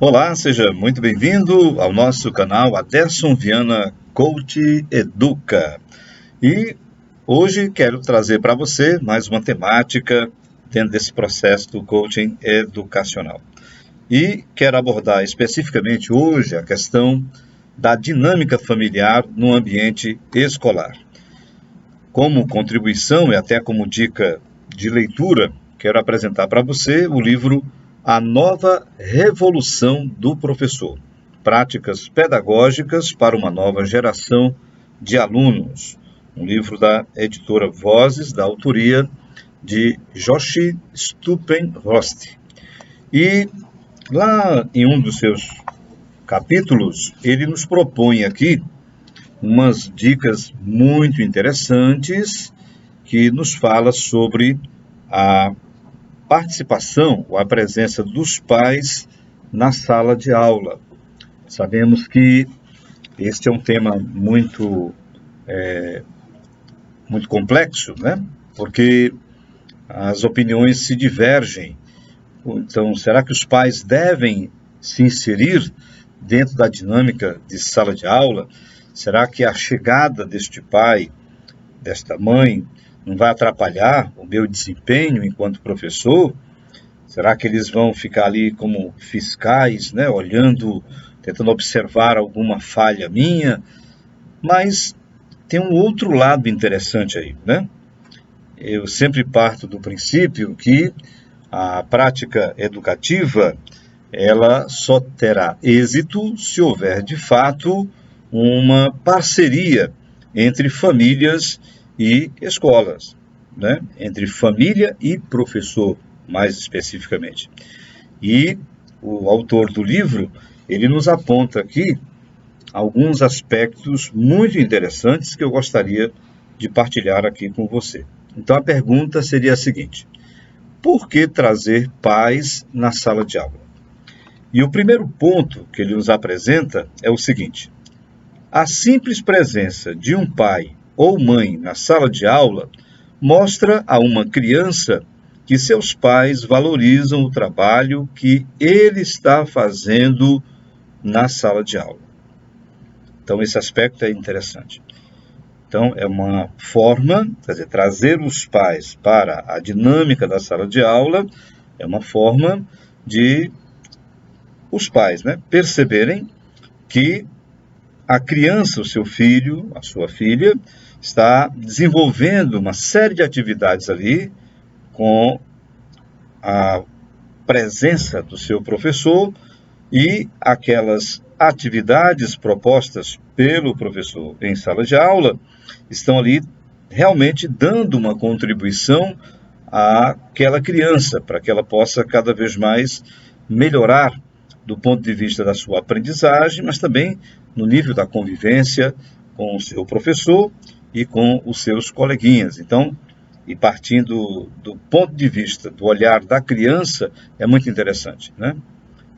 Olá, seja muito bem-vindo ao nosso canal Aderson Viana Coach Educa. E hoje quero trazer para você mais uma temática dentro desse processo do coaching educacional. E quero abordar especificamente hoje a questão da dinâmica familiar no ambiente escolar. Como contribuição e até como dica de leitura, quero apresentar para você o livro A Nova Revolução do Professor: Práticas Pedagógicas para uma Nova Geração de Alunos. Um livro da editora Vozes, da autoria de Joshi Stuppenrost. E lá em um dos seus capítulos, ele nos propõe aqui umas dicas muito interessantes que nos fala sobre a participação ou a presença dos pais na sala de aula. Sabemos que este é um tema muito complexo, né? Porque as opiniões se divergem. Então, será que os pais devem se inserir dentro da dinâmica de sala de aula? Será que a chegada deste pai, desta mãe, não vai atrapalhar o meu desempenho enquanto professor? Será que eles vão ficar ali como fiscais, né, olhando, tentando observar alguma falha minha? Mas tem um outro lado interessante aí, né? Eu sempre parto do princípio que a prática educativa, ela só terá êxito se houver, de fato, uma parceria entre famílias e escolas, né? Entre família e professor, mais especificamente. E o autor do livro, ele nos aponta aqui alguns aspectos muito interessantes que eu gostaria de partilhar aqui com você. Então a pergunta seria a seguinte: por que trazer pais na sala de aula? E o primeiro ponto que ele nos apresenta é o seguinte: a simples presença de um pai ou mãe na sala de aula mostra a uma criança que seus pais valorizam o trabalho que ele está fazendo na sala de aula. Então, esse aspecto é interessante. Então, é uma forma, quer dizer, trazer os pais para a dinâmica da sala de aula é uma forma de os pais, né, perceberem que a criança, o seu filho, a sua filha, está desenvolvendo uma série de atividades ali com a presença do seu professor, e aquelas atividades propostas pelo professor em sala de aula estão ali realmente dando uma contribuição àquela criança, para que ela possa cada vez mais melhorar do ponto de vista da sua aprendizagem, mas também no nível da convivência com o seu professor e com os seus coleguinhas. Então, e partindo do ponto de vista do olhar da criança, é muito interessante, né?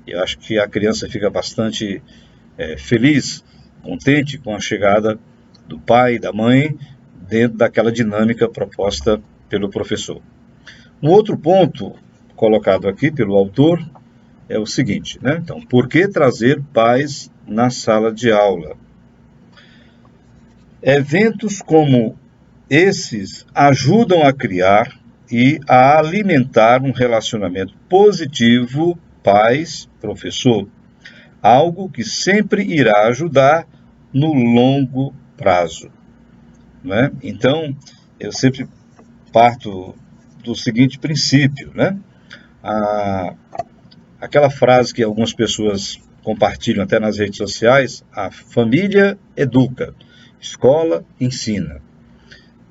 Eu acho que a criança fica bastante feliz, contente com a chegada do pai e da mãe dentro daquela dinâmica proposta pelo professor. Um outro ponto colocado aqui pelo autor é o seguinte, né? Então, por que trazer pais na sala de aula? Eventos como esses ajudam a criar e a alimentar um relacionamento positivo pais-professor, algo que sempre irá ajudar no longo prazo, né? Então, eu sempre parto do seguinte princípio, né? Aquela frase que algumas pessoas compartilham até nas redes sociais: a família educa, escola ensina.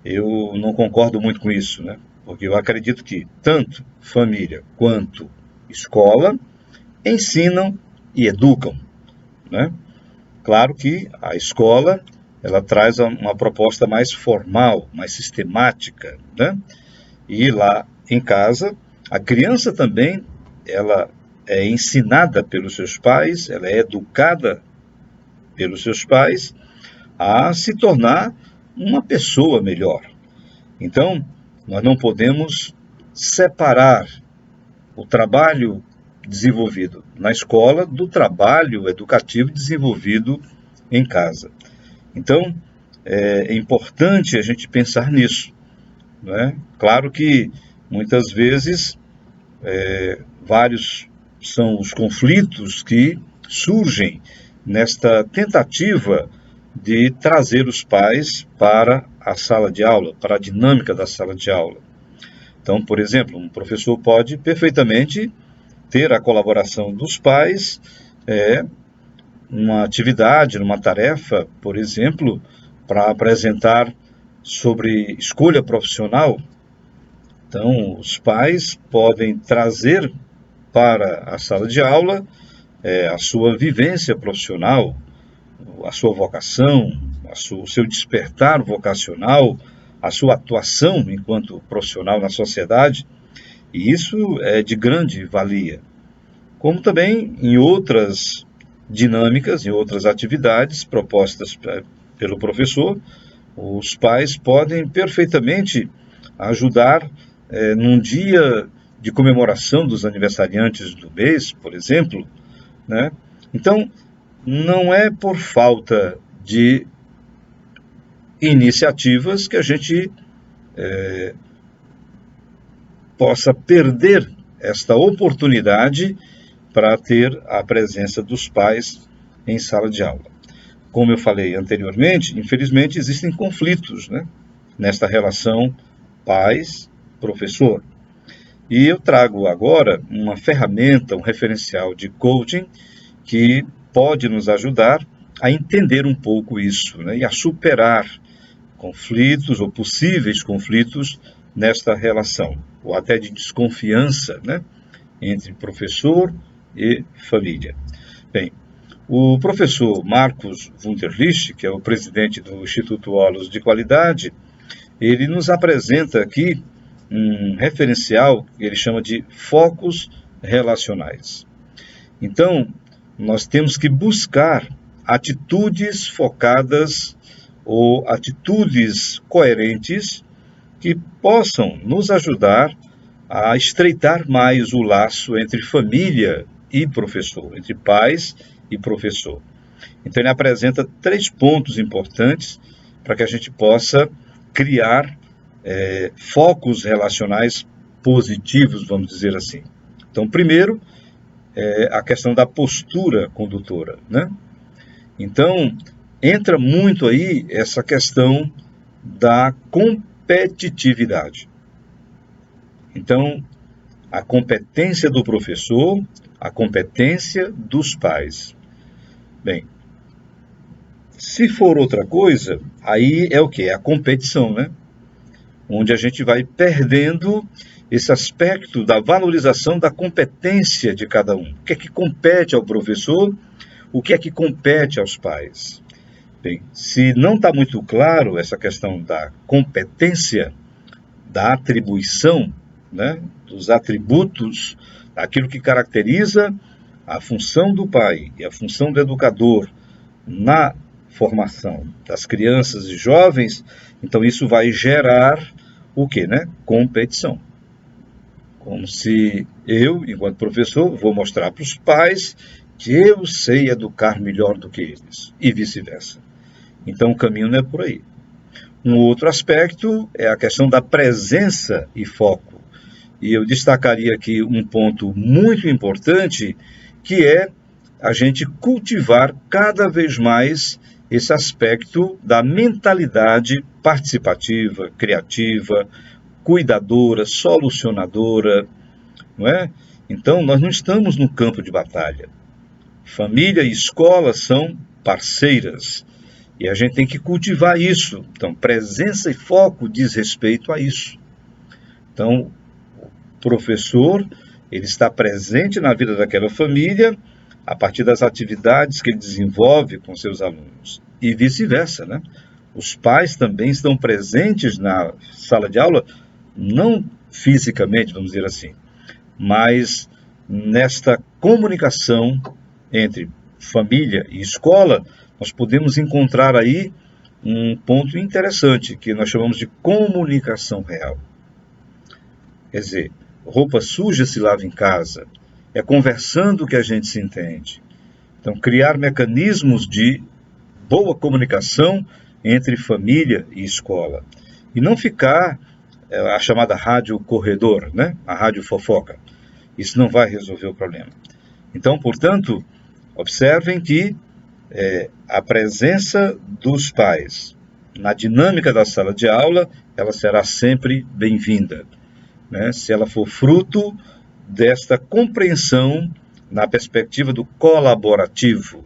Eu não concordo muito com isso, né? Porque eu acredito que tanto família quanto escola ensinam e educam, né? Claro que a escola, ela traz uma proposta mais formal, mais sistemática, né? E lá em casa, a criança também, ela é ensinada pelos seus pais, ela é educada pelos seus pais a se tornar uma pessoa melhor. Então, nós não podemos separar o trabalho desenvolvido na escola do trabalho educativo desenvolvido em casa. Então, é importante a gente pensar nisso, né? Claro que muitas vezes vários são os conflitos que surgem nesta tentativa de trazer os pais para a sala de aula, para a dinâmica da sala de aula. Então, por exemplo, um professor pode perfeitamente ter a colaboração dos pais, numa atividade, numa tarefa, por exemplo, para apresentar sobre escolha profissional. Então, os pais podem trazer para a sala de aula a sua vivência profissional, a sua vocação, o seu despertar vocacional, a sua atuação enquanto profissional na sociedade, e isso é de grande valia. Como também em outras dinâmicas, em outras atividades propostas pelo professor, os pais podem perfeitamente ajudar num dia de comemoração dos aniversariantes do mês, por exemplo, né? Então, não é por falta de iniciativas que a gente possa perder esta oportunidade para ter a presença dos pais em sala de aula. Como eu falei anteriormente, infelizmente existem conflitos, né, nesta relação pais-professor. E eu trago agora uma ferramenta, um referencial de coaching que pode nos ajudar a entender um pouco isso, né, e a superar conflitos ou possíveis conflitos nesta relação, ou até de desconfiança, né, entre professor e família. Bem, o professor Marcos Wunderlich, que é o presidente do Instituto Holos de Qualidade, ele nos apresenta aqui um referencial que ele chama de focos relacionais. Então, nós temos que buscar atitudes focadas ou atitudes coerentes que possam nos ajudar a estreitar mais o laço entre família e professor, entre pais e professor. Então ele apresenta 3 pontos importantes para que a gente possa criar focos relacionais positivos, vamos dizer assim. Então, primeiro, a questão da postura condutora, né? Então, entra muito aí essa questão da competitividade. Então, a competência do professor, a competência dos pais. Bem, se for outra coisa, aí é o quê? É a competição, né? Onde a gente vai perdendo esse aspecto da valorização da competência de cada um. O que é que compete ao professor? O que é que compete aos pais? Bem, se não está muito claro essa questão da competência, da atribuição, né, dos atributos, aquilo que caracteriza a função do pai e a função do educador na formação das crianças e jovens, então isso vai gerar o quê, né? Competição. Como se eu, enquanto professor, vou mostrar para os pais que eu sei educar melhor do que eles, e vice-versa. Então o caminho não é por aí. Um outro aspecto é a questão da presença e foco. E eu destacaria aqui um ponto muito importante, que é a gente cultivar cada vez mais esse aspecto da mentalidade participativa, criativa, cuidadora, solucionadora, não é? Então, nós não estamos no campo de batalha. Família e escola são parceiras. E a gente tem que cultivar isso. Então, presença e foco diz respeito a isso. Então, o professor, ele está presente na vida daquela família a partir das atividades que ele desenvolve com seus alunos. E vice-versa, né? Os pais também estão presentes na sala de aula, não fisicamente, vamos dizer assim, mas nesta comunicação entre família e escola, nós podemos encontrar aí um ponto interessante, que nós chamamos de comunicação real. Quer dizer, roupa suja se lava em casa. é conversando que a gente se entende. Então, criar mecanismos de boa comunicação entre família e escola. E não ficar a chamada rádio corredor, né? A rádio fofoca. Isso não vai resolver o problema. Então, portanto, observem que a presença dos pais na dinâmica da sala de aula, ela será sempre bem-vinda, né? Se ela for fruto desta compreensão na perspectiva do colaborativo.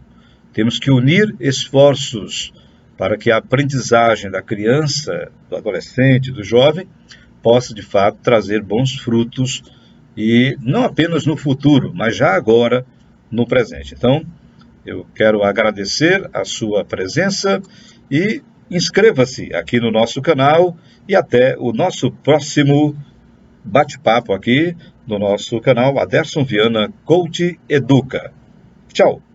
Temos que unir esforços para que a aprendizagem da criança, do adolescente, do jovem, possa, de fato, trazer bons frutos, e não apenas no futuro, mas já agora, no presente. Então, eu quero agradecer a sua presença e inscreva-se aqui no nosso canal e até o nosso próximo bate-papo aqui no nosso canal Aderson Viana Coach Educa. Tchau!